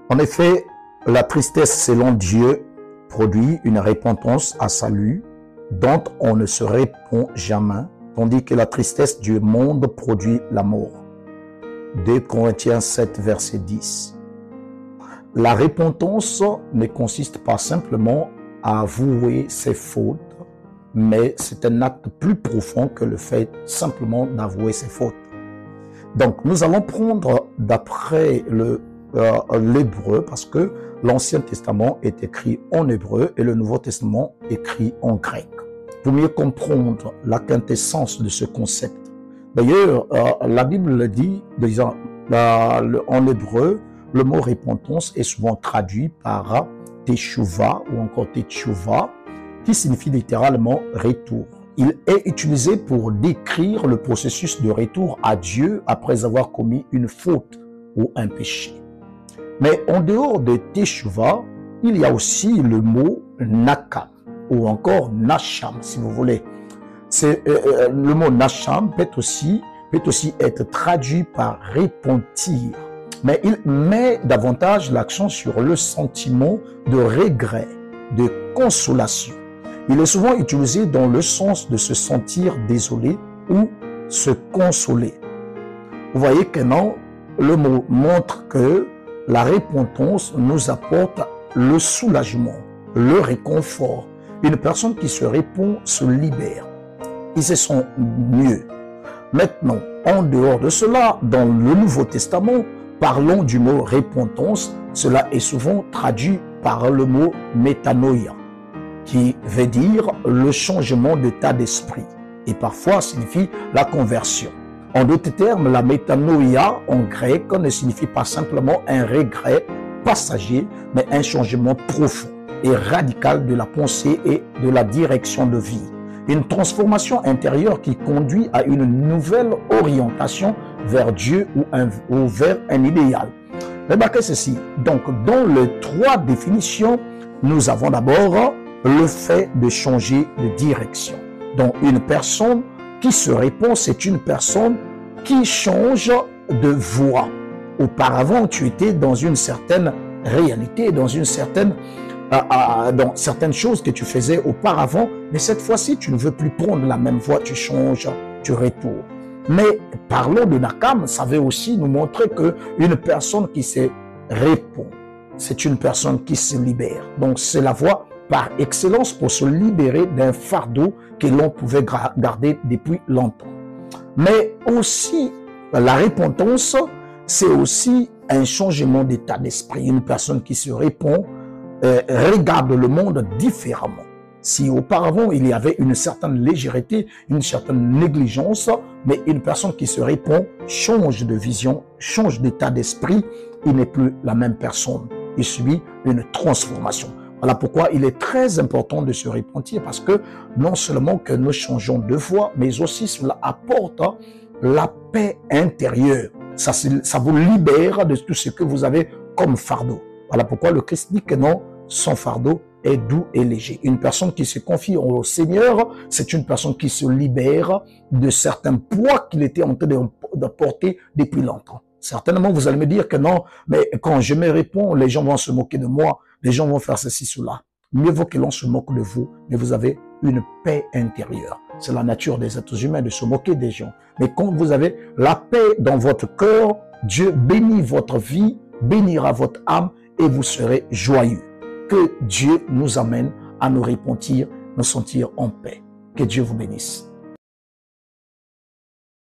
En effet, la tristesse selon Dieu produit une repentance à salut dont on ne se répond jamais, tandis que la tristesse du monde produit la mort. 2 Corinthiens 7, verset 10. La repentance ne consiste pas simplement à avouer ses fautes, mais c'est un acte plus profond que le fait simplement d'avouer ses fautes. Donc, nous allons prendre d'après l'hébreu, parce que l'Ancien Testament est écrit en hébreu et le Nouveau Testament écrit en grec. Pour mieux comprendre la quintessence de ce concept. D'ailleurs, la Bible le dit, en hébreu, le mot repentance est souvent traduit par teshuva ou encore teshuva, qui signifie littéralement retour. Il est utilisé pour décrire le processus de retour à Dieu après avoir commis une faute ou un péché. Mais en dehors de teshuva, il y a aussi le mot nakam ou encore nasham, si vous voulez. Le mot nasham peut aussi être traduit par repentir, mais il met davantage l'accent sur le sentiment de regret, de consolation. Il est souvent utilisé dans le sens de se sentir désolé ou se consoler. Vous voyez que non, le mot montre que la repentance nous apporte le soulagement, le réconfort. Une personne qui se répand se libère. Ils se sent mieux. Maintenant, en dehors de cela, dans le Nouveau Testament, parlons du mot repentance. Cela est souvent traduit par le mot métanoïa, qui veut dire le changement d'état d'esprit et parfois signifie la conversion. En d'autres termes, la métanoïa en grec ne signifie pas simplement un regret passager, mais un changement profond et radical de la pensée et de la direction de vie. Une transformation intérieure qui conduit à une nouvelle orientation vers Dieu ou vers un idéal. Remarquez ceci. Donc, dans les 3 définitions, nous avons d'abord le fait de changer de direction. Donc, une personne qui se répand, c'est une personne qui change de voie. Auparavant, tu étais dans une certaine réalité, dans certaines choses que tu faisais auparavant, mais cette fois-ci, tu ne veux plus prendre la même voie, tu changes, tu retournes. Mais parlons de Nakam, ça veut aussi nous montrer qu'une personne qui se répand, c'est une personne qui se libère. Donc, c'est la voie par excellence pour se libérer d'un fardeau que l'on pouvait garder depuis longtemps. Mais aussi, la repentance, c'est aussi un changement d'état d'esprit. Une personne qui se répand regarde le monde différemment. Si auparavant, il y avait une certaine légèreté, une certaine négligence, mais une personne qui se répand change de vision, change d'état d'esprit, il n'est plus la même personne. Il subit une transformation. Voilà pourquoi il est très important de se repentir, parce que non seulement que nous changeons de voie, mais aussi cela apporte la paix intérieure. Ça vous libère de tout ce que vous avez comme fardeau. Voilà pourquoi le Christ dit que non, son fardeau est doux et léger. Une personne qui se confie au Seigneur, c'est une personne qui se libère de certains poids qu'il était en train de porter depuis longtemps. Certainement, vous allez me dire que non, mais quand je me réponds, les gens vont se moquer de moi, les gens vont faire ceci, cela. Mieux vaut que l'on se moque de vous, mais vous avez une paix intérieure. C'est la nature des êtres humains de se moquer des gens. Mais quand vous avez la paix dans votre cœur, Dieu bénit votre vie, bénira votre âme et vous serez joyeux. Que Dieu nous amène à nous repentir, nous sentir en paix. Que Dieu vous bénisse.